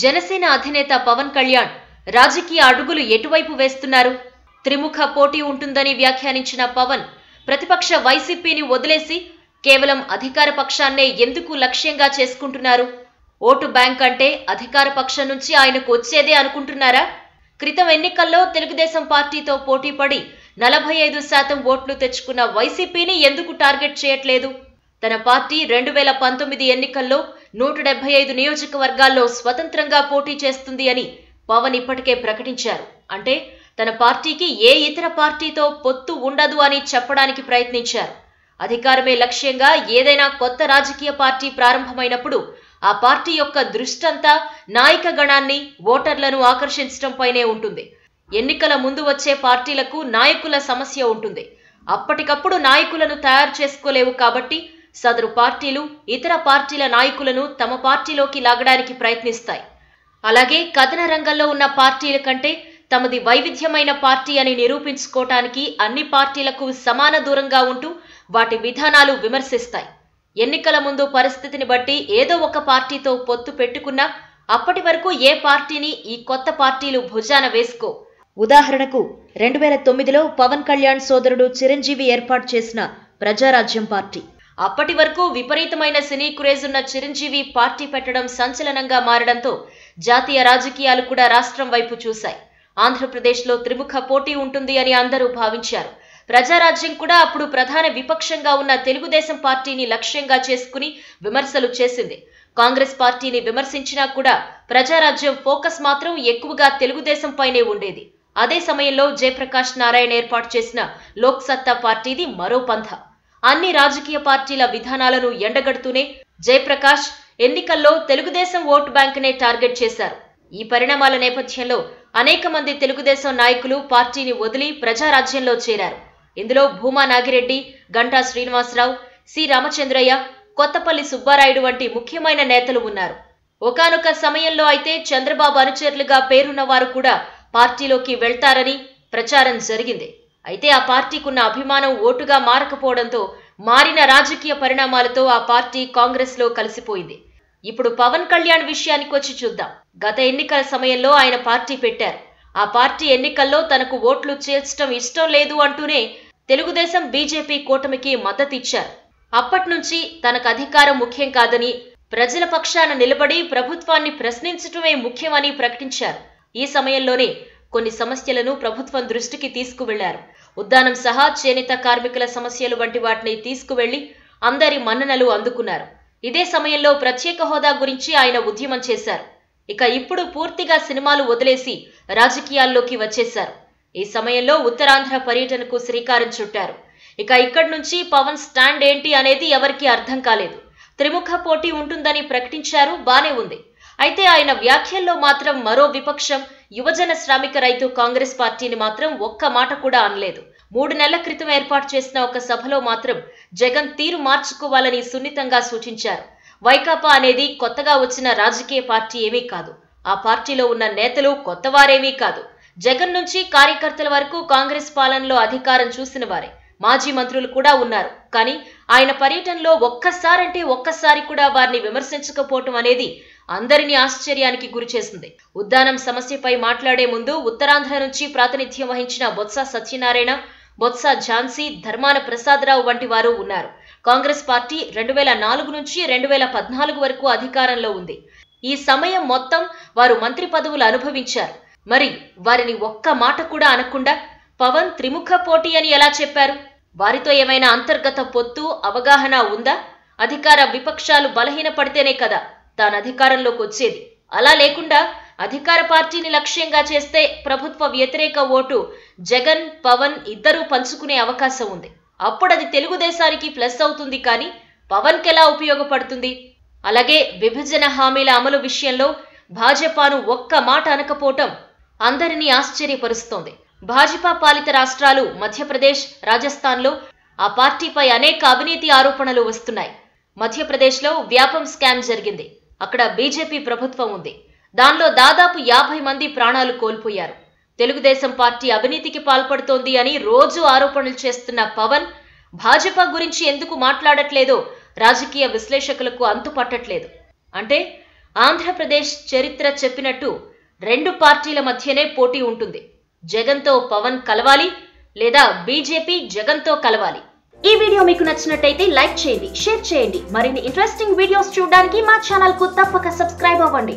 జనసేన అధినేత పవన్ కళ్యాణ్ రాజకీయ అడుగులు ఎటువైపు వేస్తున్నారు? త్రిముఖ పోటీ ఉంటుందని వ్యాఖ్యానించిన పవన్ ప్రతిపక్ష వైసీపీని వదిలేసి కేవలం అధికార పక్షాన్నే ఎందుకు లక్ష్యంగా చేసుకుంటున్నారు? ఓటు బ్యాంక్ అంటే అధికార పక్షం నుంచి ఆయనకు వచ్చేదే అనుకుంటున్నారా? క్రితం ఎన్నికల్లో తెలుగుదేశం పార్టీతో పోటీపడి 45% ఓట్లు తెచ్చుకున్న వైసీపీని ఎందుకు టార్గెట్ చేయట్లేదు? తన పార్టీ 2019 ఎన్నికల్లో 175 నియోజకవర్గాల్లో స్వతంత్రంగా పోటీ చేస్తుంది అని పవన్ ఇప్పటికే ప్రకటించారు. అంటే తన పార్టీకి ఏ ఇతర పార్టీతో పొత్తు ఉండదు అని చెప్పడానికి ప్రయత్నించారు. అధికారమే లక్ష్యంగా ఏదైనా కొత్త రాజకీయ పార్టీ ప్రారంభమైనప్పుడు ఆ పార్టీ యొక్క దృష్టంతా నాయక గణాన్ని, ఓటర్లను ఆకర్షించడంపైనే ఉంటుంది. ఎన్నికల ముందు వచ్చే పార్టీలకు నాయకుల సమస్య ఉంటుంది. అప్పటికప్పుడు నాయకులను తయారు చేసుకోలేవు కాబట్టి సదరు పార్టీలు ఇతర పార్టీల నాయకులను తమ పార్టీలోకి లాగడానికి ప్రయత్నిస్తాయి. అలాగే కథన రంగంలో ఉన్న పార్టీల కంటే తమది వైవిధ్యమైన పార్టీ అని నిరూపించుకోవటానికి అన్ని పార్టీలకు సమాన దూరంగా ఉంటూ వాటి విధానాలు విమర్శిస్తాయి. ఎన్నికల ముందు పరిస్థితిని బట్టి ఏదో ఒక పార్టీతో పొత్తు పెట్టుకున్నా అప్పటి వరకు ఏ పార్టీని ఈ కొత్త పార్టీలు భుజాన వేసుకో. ఉదాహరణకు 2009లో పవన్ కళ్యాణ్ సోదరుడు చిరంజీవి ఏర్పాటు చేసిన ప్రజారాజ్యం పార్టీ. అప్పటి వరకు విపరీతమైన సినీ క్రేజ్ ఉన్న చిరంజీవి పార్టీ పెట్టడం సంచలనంగా మారడంతో జాతీయ రాజకీయాలు కూడా రాష్ట్రం వైపు చూశాయి. ఆంధ్రప్రదేశ్లో త్రిముఖ పోటీ ఉంటుంది అని అందరూ భావించారు. ప్రజారాజ్యం కూడా అప్పుడు ప్రధాన విపక్షంగా ఉన్న తెలుగుదేశం పార్టీని లక్ష్యంగా చేసుకుని విమర్శలు చేసింది. కాంగ్రెస్ పార్టీని విమర్శించినా కూడా ప్రజారాజ్యం ఫోకస్ మాత్రం ఎక్కువగా తెలుగుదేశం పైనే ఉండేది. అదే సమయంలో జయప్రకాష్ నారాయణ ఏర్పాటు చేసిన లోక్ సత్తా పార్టీది మరో పంథ. అన్ని రాజకీయ పార్టీల విధానాలను ఎండగడుతూనే జయప్రకాష్ ఎన్నికల్లో తెలుగుదేశం ఓటు బ్యాంకునే టార్గెట్ చేశారు. ఈ పరిణామాల నేపథ్యంలో అనేక మంది తెలుగుదేశం నాయకులు పార్టీని వదిలి ప్రజారాజ్యంలో చేరారు. ఇందులో భూమా నాగిరెడ్డి, గంటా శ్రీనివాసరావు, సి రామచంద్రయ్య, కొత్తపల్లి సుబ్బారాయుడు వంటి ముఖ్యమైన నేతలు ఉన్నారు. ఒకానొక సమయంలో అయితే చంద్రబాబు అనుచరులుగా పేరున్న వారు కూడా పార్టీలోకి వెళ్తారని ప్రచారం జరిగింది. అయితే ఆ పార్టీకున్న అభిమానం ఓటుగా మారకపోవడంతో మారిన రాజకీయ పరిణామాలతో ఆ పార్టీ కాంగ్రెస్లో కలిసిపోయింది. ఇప్పుడు పవన్ కళ్యాణ్ విషయానికి వచ్చి చూద్దాం. గత ఎన్నికల సమయంలో ఆయన పార్టీ పెట్టారు. ఆ పార్టీ ఎన్నికల్లో తనకు ఓట్లు చేర్చడం ఇష్టం లేదు అంటూనే తెలుగుదేశం, బీజేపీ కూటమికి మద్దతు ఇచ్చారు. అప్పటి నుంచి తనకు అధికారం ముఖ్యం కాదని, ప్రజల పక్షాన నిలబడి ప్రభుత్వాన్ని ప్రశ్నించటమే ముఖ్యమని ప్రకటించారు. ఈ సమయంలోనే కొన్ని సమస్యలను ప్రభుత్వం దృష్టికి తీసుకువెళ్లారు. ఉద్దానం సహా చేనేత కార్మికుల సమస్యలు వంటి వాటిని తీసుకువెళ్లి అందరి మన్ననలు అందుకున్నారు. ఇదే సమయంలో ప్రత్యేక హోదా గురించి ఆయన ఉద్యమం చేశారు. ఇక ఇప్పుడు పూర్తిగా సినిమాలు వదిలేసి రాజకీయాల్లోకి వచ్చేశారు. ఈ సమయంలో ఉత్తరాంధ్ర పర్యటనకు శ్రీకారం చుట్టారు. ఇక ఇక్కడి నుంచి పవన్ స్టాండ్ ఏంటి అనేది ఎవరికీ అర్థం కాలేదు. త్రిముఖ పోటీ ఉంటుందని ప్రకటించారు, బానే ఉంది. అయితే ఆయన వ్యాఖ్యల్లో మాత్రం మరో విపక్షం యువజన శ్రామిక రైతు కాంగ్రెస్ పార్టీని మాత్రం ఒక్క మాట కూడా అనలేదు. 3 నెలల క్రితం ఏర్పాటు చేసిన ఒక సభలో మాత్రం జగన్ తీరు మార్చుకోవాలని సున్నితంగా సూచించారు. వైకాపా అనేది కొత్తగా వచ్చిన రాజకీయ పార్టీ ఏమీ కాదు. ఆ పార్టీలో ఉన్న నేతలు కొత్తవారేమీ కాదు. జగన్ నుంచి కార్యకర్తల వరకు కాంగ్రెస్ పాలనలో అధికారం చూసిన వారే. మాజీ మంత్రులు కూడా ఉన్నారు. కానీ ఆయన పర్యటనలో ఒక్కసారి కూడా వారిని విమర్శించకపోవటం అనేది అందరినీ ఆశ్చర్యానికి గురిచేసింది. ఉద్దానం సమస్యపై మాట్లాడే ముందు ఉత్తరాంధ్ర నుంచి ప్రాతినిధ్యం వహించిన బొత్స సత్యనారాయణ, బొత్స ఝాన్సీ, ధర్మాన ప్రసాదరావు వంటి వారు ఉన్నారు. కాంగ్రెస్ పార్టీ 2004 నుంచి 2014 వరకు అధికారంలో ఉంది. ఈ సమయం మొత్తం వారు మంత్రి పదవులు అనుభవించారు. మరి వారిని ఒక్క మాట కూడా అనకుండా పవన్ త్రిముఖ పోటీ అని ఎలా చెప్పారు? వారితో ఏమైనా అంతర్గత పొత్తు, అవగాహన ఉందా? అధికార విపక్షాలు బలహీనపడితేనే కదా తాను అధికారంలోకి వచ్చేది. అలా లేకుండా అధికార పార్టీని లక్ష్యంగా చేస్తే ప్రభుత్వ వ్యతిరేక ఓటు జగన్, పవన్ ఇద్దరూ పంచుకునే అవకాశం ఉంది. అప్పుడది తెలుగుదేశానికి ప్లస్ అవుతుంది, కానీ పవన్కెలా ఉపయోగపడుతుంది? అలాగే విభజన హామీల అమలు విషయంలో భాజపాను ఒక్క మాట అనకపోవటం అందరినీ ఆశ్చర్యపరుస్తోంది. భాజపా పాలిత రాష్ట్రాలు మధ్యప్రదేశ్, రాజస్థాన్లో ఆ పార్టీపై అనేక అవినీతి ఆరోపణలు వస్తున్నాయి. మధ్యప్రదేశ్లో వ్యాపం స్కామ్ జరిగింది. అక్కడ బీజేపీ ప్రభుత్వం ఉంది. దానిలో దాదాపు 50 మంది ప్రాణాలు కోల్పోయారు. తెలుగుదేశం పార్టీ అవినీతికి పాల్పడుతోంది అని రోజు ఆరోపణలు చేస్తున్న పవన్ భాజపా గురించి ఎందుకు మాట్లాడట్లేదో రాజకీయ విశ్లేషకులకు అంతుపట్టట్లేదు. అంటే ఆంధ్రప్రదేశ్ చరిత్ర చెప్పినట్టు రెండు పార్టీల మధ్యనే పోటీ ఉంటుంది. జగన్తో పవన్ కలవాలి లేదా బీజేపీ జగన్తో కలవాలి. ఈ వీడియో మీకు నచ్చినట్టయితే లైక్ చేయండి, షేర్ చేయండి. మరిన్ని ఇంట్రెస్టింగ్ వీడియోస్ చూడడానికి మా ఛానల్ కు తప్పక సబ్స్క్రైబ్ అవ్వండి.